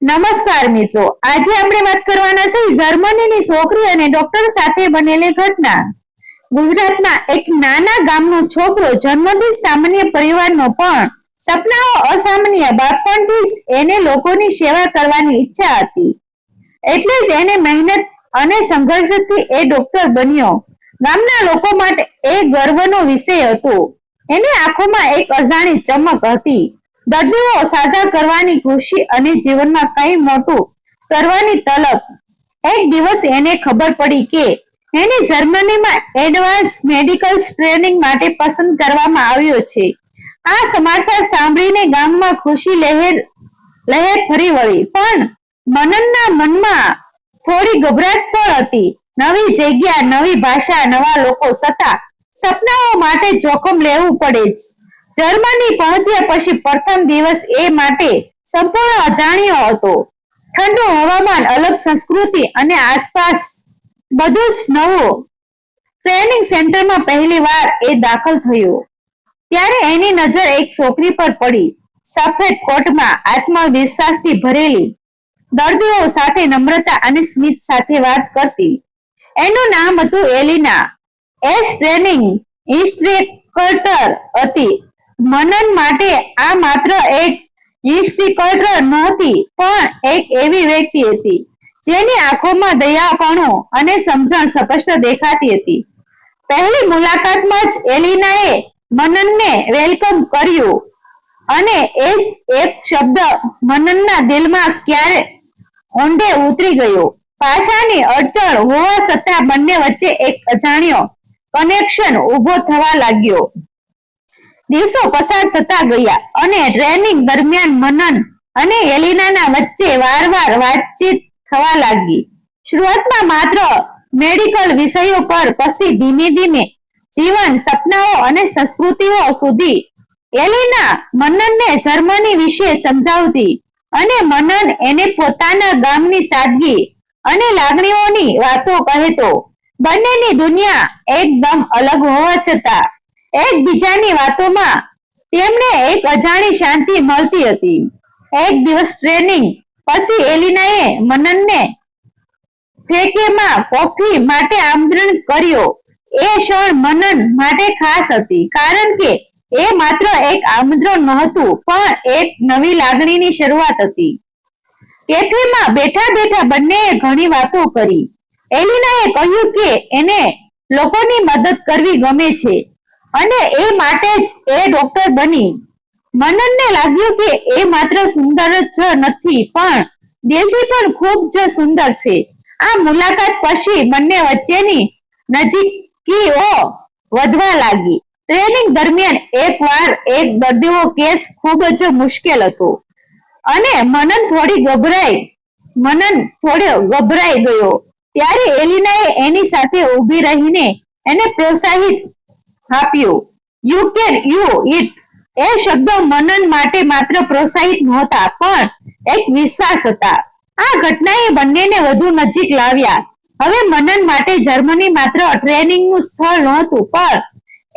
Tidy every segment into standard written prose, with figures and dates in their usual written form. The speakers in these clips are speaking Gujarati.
નમસ્કાર મિત્રો, આજે આપણે વાત કરવાના છે જર્મનીની છોકરી અને ડોક્ટર સાથે બનેલી ઘટના. ગુજરાતના એક નાના ગામનો છોકરો જન્મથી સામાન્ય પરિવારનો, પણ સપનાઓ અસામાન્ય. બાળપણથી જ એને લોકોની સેવા કરવાની ઈચ્છા હતી, એટલે જ એને મહેનત અને સંઘર્ષથી એ ડોક્ટર બન્યો. ગામના લોકો માટે એ ગર્વનો વિષય હતો. એની આંખોમાં એક અજાણી ચમક હતી, દર્દીઓ સાજા કરવાની ખુશી અને જીવનમાં કંઈ મોટું કરવાની તલબ. એક દિવસ એને ખબર પડી કે એને જર્મનીમાં એડવાન્સ મેડિકલ ટ્રેનિંગ માટે પસંદ કરવામાં આવ્યો છે. આ સમાચાર સાંભળીને ગામમાં ખુશી લહેર ફરી વળી, પણ મનનના મનમાં થોડી ગભરાટ પણ હતી. નવી જગ્યા, નવી ભાષા, નવા લોકો, છતાં સપનાઓ માટે જોખમ લેવું પડે જ. જર્મની પહોંચ્યા પછી પ્રથમ દિવસ એ માટે સંપૂર્ણ અજાણ્યો હતો. ઠંડુ હવામાન, અલગ સંસ્કૃતિ અને આસપાસ બધું જ નવું. ટ્રેનિંગ સેન્ટરમાં પહેલી વાર એ દાખલ થયો ત્યારે એની નજર એક છોકરી પર પડી, સફેદ કોટમાં, આત્મવિશ્વાસથી ભરેલી, દર્દીઓ સાથે નમ્રતા અને સ્મિત સાથે વાત કરતી. એનું નામ હતું એલિના. એ ટ્રેનિંગ ઇન્સ્ટ્રક્ટર હતી. મનન માટે આ માત્ર એક ઇન્સ્ટ્રક્ટર નહોતી, પણ એક એવી વ્યક્તિ હતી જેની આંખોમાં દયાપણું અને સમજણ સ્પષ્ટ દેખાતી હતી. પહેલી મુલાકાતમાં જ એલિનાએ મનનને વેલકમ કર્યું, અને એ જ એક શબ્દ મનનના દિલમાં ક્યારે ઊંડે ઉતરી ગયો. ભાષાની અડચણ હોવા છતાં બંને વચ્ચે એક અજાણ્યો કનેક્શન ઉભો થવા લાગ્યો. દિવસો પસાર થતા ગયા અને ટ્રેનિંગ દરમિયાન મનન અને એલિનાના વચ્ચે વારંવાર વાતચીત થવા લાગી. શરૂઆતમાં માત્ર મેડિકલ વિષયો પર, પછી ધીમે ધીમે જીવન, સપનાઓ અને સંસ્કૃતિઓ સુધી. એલિના મનનને જર્મની વિશે સમજાવતી અને મનન એને પોતાના ગામની સાદગી અને લાગણીઓની વાતો કહેતો. બંનેની દુનિયા એકદમ અલગ હોવા છતાં એકબીજાની વાતોમાં તેમને એક અજાણી શાંતિ મળતી હતી. એક દિવસ ટ્રેનિંગ પછી એલિનાએ મનનને ફેકેમાં કોફી માટે આમંત્રિત કર્યો. એ ક્ષણ મનન માટે ખાસ હતી, કારણ કે એ માત્ર એક આમંત્રણ નહોતું, પણ એક નવી લાગણીની શરૂઆત હતી. કેફેમાં બેઠા બેઠા બંનેએ ઘણી વાતો કરી. એલિનાએ કહ્યું કે એને લોકોની મદદ કરવી ગમે છે અને એ માટે જ એ ડોક્ટર બની. મનનને લાગ્યું કે એ માત્ર સુંદર જ નથી, પણ દિલથી પણ ખૂબ જ સુંદર છે. આ મુલાકાત પછી બંને વચ્ચેની નજીકીઓ વધવા લાગી. ટ્રેનિંગ દરમિયાન એકવાર એક દર્દીનો કેસ ખૂબ જ મુશ્કેલ હતો અને મનન થોડો ગભરાઈ ગયો. ત્યારે એલિનાએ એની સાથે ઊભી રહીને એને પ્રોત્સાહિત આપ્યું. You can do it. એ શબ્દો મનન માટે માત્ર પ્રોત્સાહિત નહોતા, પણ એક વિશ્વાસ હતા. આ ઘટનાએ બંનેને વધુ નજીક લાવ્યા. હવે મનન માટે જર્મની માત્ર ટ્રેનિંગનું સ્થળ નહોતું, પણ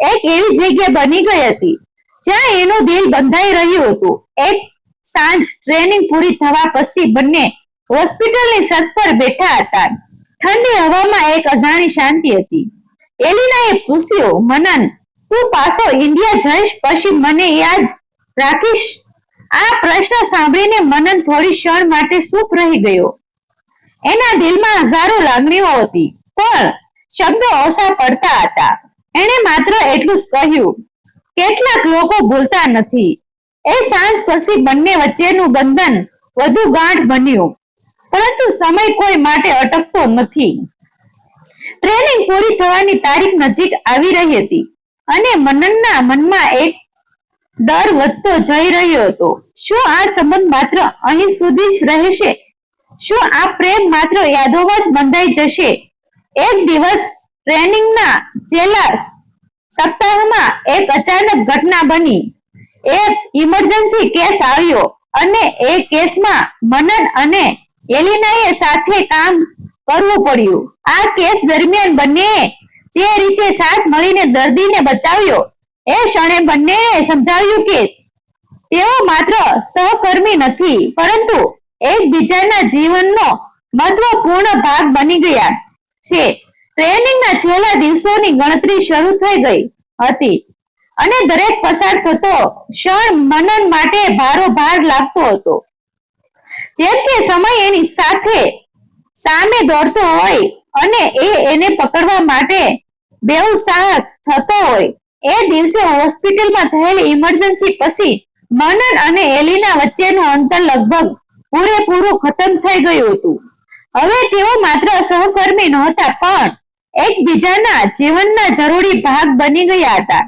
એક એવી જગ્યા બની ગઈ હતી જ્યાં એનું દિલ બંધાઈ રહ્યું હતું. એક સાંજ ટ્રેનિંગ પૂરી થવા પછી બંને હોસ્પિટલની છત પર બેઠા હતા. ઠંડી હવામાં એક અજાણી શાંતિ હતી. એલિનાએ પૂછ્યું, મનન, તું પાછો ઇન્ડિયા જઈશ પછી મને યાદ રાખીશ? આ પ્રશ્ન સાંભળીને મનન થોડી ક્ષણ માટે ચૂપ રહી ગયો. એના દિલમાં હજારો લાગણીઓ હતી, પણ શબ્દો ઓછા પડતા હતા. એણે માત્ર એટલું જ કહ્યું, કેટલાક લોકો ભૂલતા નથી. એ સાંજ પછી બંને વચ્ચેનું બંધન વધુ ગાઢ બન્યું, પરંતુ સમય કોઈ માટે અટકતો નથી. ટ્રેનિંગ પૂરી થવાની તારીખ નજીક આવી રહી હતી અને મનનના મનમાં એક ડર વધતો જઈ રહ્યો હતો. શું આ સંબંધ માત્ર અહીં સુધી જ રહેશે? શું આ પ્રેમ માત્ર યાદોમાં જ બંધાઈ જશે? એક દિવસ ટ્રેનિંગના છેલ્લા સપ્તાહમાં એક અચાનક ઘટના બની. એક ઇમરજન્સી કેસ આવ્યો અને એ કેસમાં મનન અને એલિનાએ સાથે કામ કરવું પડ્યું. આ કેસ દરમિયાન બંનેએ જે રીતે સાથ મળીને દર્દીને બચાવ્યો, એ ક્ષણે બંનેએ સમજાવ્યું કે તેઓ માત્ર સહકર્મી નથી, પરંતુ એકબીજાના જીવનનો મહત્વપૂર્ણ ભાગ બની ગયા છે. ટ્રેનિંગના છેલ્લા દિવસોની ગણતરી શરૂ થઈ ગઈ હતી અને દરેક પસાર થતો ક્ષણ મનન માટે ભારોભાર લાગતો હતો. જેમ કે સમય એની સાથે સામે દોડતો હોય અને એને પકડવા માટે બેઉત્સાહ થતો હોય. એ દિવસે હોસ્પિટલમાં થયેલી ઇમરજન્સી પછી મનન અને એલિના વચ્ચેનું અંતર લગભગ પૂરેપૂરું ખતમ થઈ ગયું હતું. હવે તેઓ માત્ર સહકર્મી નહોતા પણ એકબીજાના જીવનના જરૂરી ભાગ બની ગયા હતા.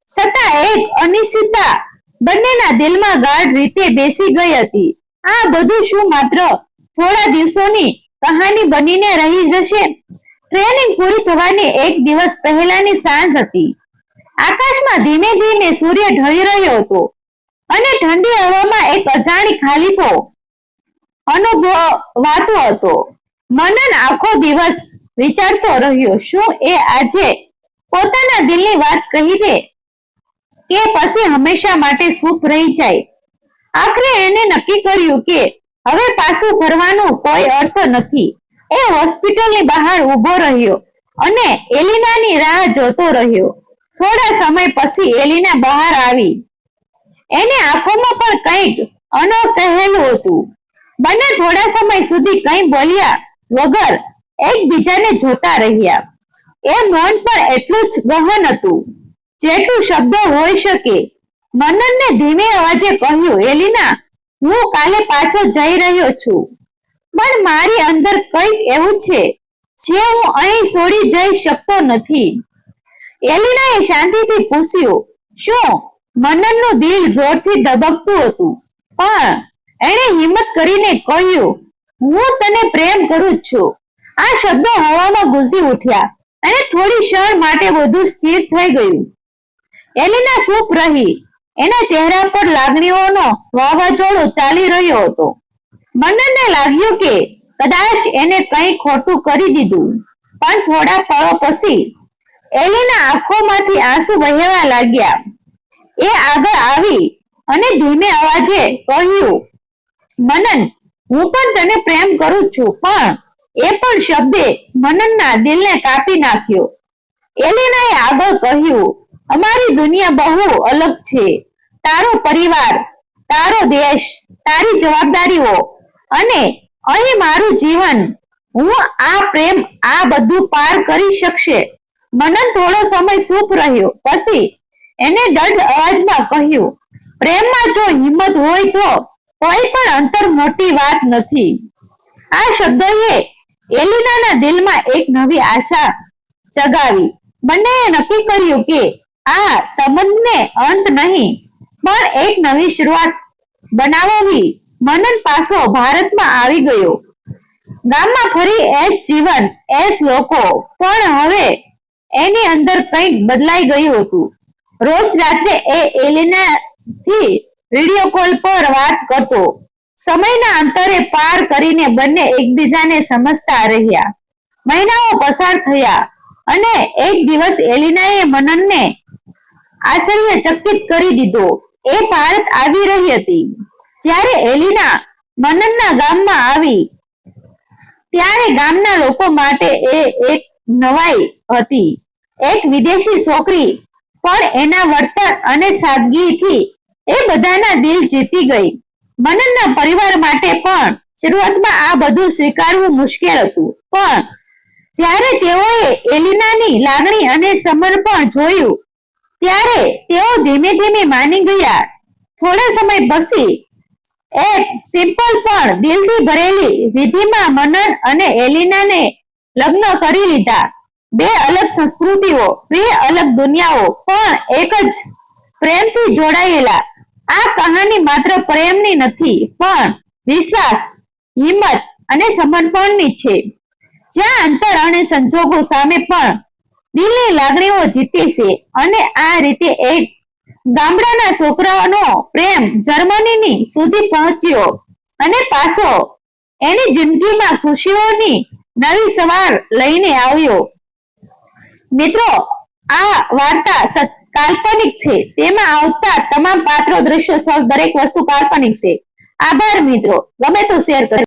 છતાં એક અનિશ્ચિતતા બંનેના દિલમાં ગાઢ રીતે બેસી ગઈ હતી. આ બધું શું માત્ર થોડા દિવસોની કહાની બનીને રહી જશે? ટ્રેનિંગ પૂરી થવાની એક દિવસ પહેલાની સાંજ હતી. આકાશમાં ધીમે ધીમે સૂર્ય ઢળી રહ્યો હતો અને ઠંડી હવામાં એક અજાણી ખાલીપો અનુભવાતો હતો. મનન આખો દિવસ વિચારતો રહ્યો, શું એ આજે પોતાના દિલની વાત કહી દે કે પછી હંમેશા માટે ચૂપ રહી જાય? આખરે એને નક્કી કર્યું કે હવે પાછું ફરવાનું કોઈ અર્થ નથી. એ હોસ્પિટલની બહાર ઊભો રહ્યો અને એલિનાની રાહ જોતો રહ્યો. થોડા સમય પછી એલિના બહાર આવી. એની આંખોમાં પણ કંઈક અણકહેલું હતું. બંને થોડા સમય સુધી કંઈ બોલ્યા વગર એકબીજાને જોતા રહ્યા. એ મૌન પણ એટલું જ ગહન હતું જેટલું શબ્દો હોઈ શકે. મનનને ધીમે અવાજે કહ્યું, એલિના, હું કાલે પાછો જઈ રહ્યો છું, પણ મારી અંદર કંઈક એવું છે જે હું અહીં છોડી જઈ શકતો નથી. એલિનાએ શાંતિથી પૂછ્યું, શું? મનનનું દિલ જોરથી ધબકતું હતું, પણ એણે હિંમત કરીને કહ્યું, હું તને પ્રેમ કરું છું. આ શબ્દો હવામાં ગુંજી ઉઠ્યા અને થોડી ક્ષણ માટે બધું સ્થિર થઈ ગયું. એલિના ચૂપ રહી. એના ચહેરા પર લાગણીઓનો વાવાઝોડો ચાલી રહ્યો હતો. મનનને લાગ્યું કે કદાચ એને કંઈ ખોટું કરી દીધું, પણ થોડા પળો પછી એલિના આંખોમાંથી આંસુ વહેવા લાગ્યા. એ આગળ આવી અને ધીમે અવાજે કહ્યું, મનન, હું પણ તને પ્રેમ કરું છું. પણ એ પણ શબ્દે મનનના દિલને કાપી નાખ્યો. એલિનાએ આગળ કહ્યું, અમારી દુનિયા બહુ અલગ છે. તારો પરિવાર, તારો દેશ, તારી જવાબદારીઓ અને અહીં મારું જીવન. હું આ પ્રેમ આ બધું પાર કરી શકશે? મનન થોડો સમય ચૂપ રહ્યો. પછી એને દર્દ અવાજમાં કહ્યું, પ્રેમમાં જો હિંમત હોય તો કોઈ પણ અંતર મોટી વાત નથી. આ શબ્દોએ એલિનાના દિલમાં એક નવી આશા જગાવી. બંનેએ નક્કી કર્યું કે આ સંબંધને અંત નહીં પણ એક નવી શરૂઆત બનાવવી. મનન પાછો ભારતમાં આવી ગયો. ગામમાં ફરી એ જ જીવન, એ જ લોકો, પણ હવે એની અંદર કંઈક બદલાઈ ગયું હતું. રોજ રાત્રે એ એલિનાથી વિડીયો કોલ પર વાત કરતો. સમયના અંતરે પાર કરીને બંને એકબીજાને સમજતા રહ્યા. મહિનાઓ પસાર થયા અને એક દિવસ એલિનાએ મનનને આશ્ચર્યચકિત કરી દીધો. એ ભારત આવી રહી હતી. જ્યારે એલિના મનનના ગામમાં આવી ત્યારે ગામના લોકો માટે એ એક નવાઈ હતી. એક વિદેશી છોકરી, પણ એના વર્તન અને સાદગીથી એ બધાના દિલ જીતી ગઈ. મનનના પરિવાર માટે પણ શરૂઆતમાં આ બધું સ્વીકારવું મુશ્કેલ હતું, પણ જ્યારે તેઓએ એલિનાની લાગણી અને સમર્પણ જોયું ત્યારે તેઓ ધીમે ધીમે માની ગયા. થોડા સમય પછી એક સિમ્પલ પણ દિલથી ભરેલી વિધિમાં મનન અને એલિનાને લગ્ન કરી લીધા. બે અલગ સંસ્કૃતિઓ, બે અલગ દુનિયાઓ, પણ એક જ પ્રેમથી જોડાયેલા. આ કહાની માત્ર પ્રેમની નથી પણ વિશ્વાસ, હિંમત અને સમર્પણની છે. જ્યાં અંતર અને સંજોગો સામે પણ દિલની લાગણીઓ જીતે છે. અને આ રીતે એક ગામડાના છોકરાનો પ્રેમ જર્મનીની સુધી પહોંચ્યો અને પાછો એની જિંદગીમાં ખુશીઓની નવી સવાર લઈને આવ્યો. મિત્રો, આ વાર્તા કાલ્પનિક છે. તેમાં આવતા તમામ પાત્રો, દ્રશ્યો, સ્થળ, દરેક વસ્તુ કાલ્પનિક છે. આભાર મિત્રો. ગમે તો શેર કરો.